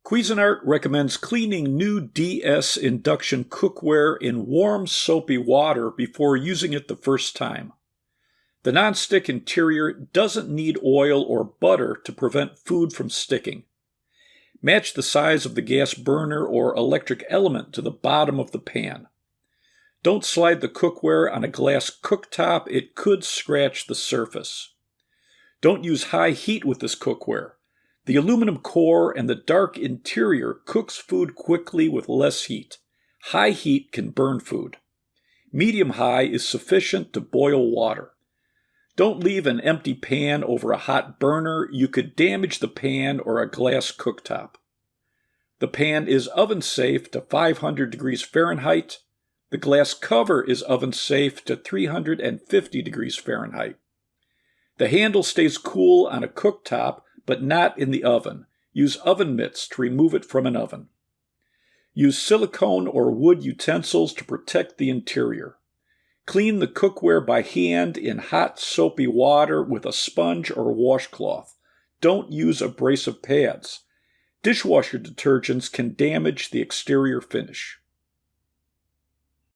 Cuisinart recommends cleaning new DS Induction Cookware in warm, soapy water before using it the first time. The nonstick interior doesn't need oil or butter to prevent food from sticking. Match the size of the gas burner or electric element to the bottom of the pan. Don't slide the cookware on a glass cooktop, it could scratch the surface. Don't use high heat with this cookware. The aluminum core and the dark interior cooks food quickly with less heat. High heat can burn food. Medium-high is sufficient to boil water. Don't leave an empty pan over a hot burner. You could damage the pan or a glass cooktop. The pan is oven safe to 500 degrees Fahrenheit. The glass cover is oven safe to 350 degrees Fahrenheit. The handle stays cool on a cooktop, but not in the oven. Use oven mitts to remove it from an oven. Use silicone or wood utensils to protect the interior. Clean the cookware by hand in hot, soapy water with a sponge or washcloth. Don't use abrasive pads. Dishwasher detergents can damage the exterior finish.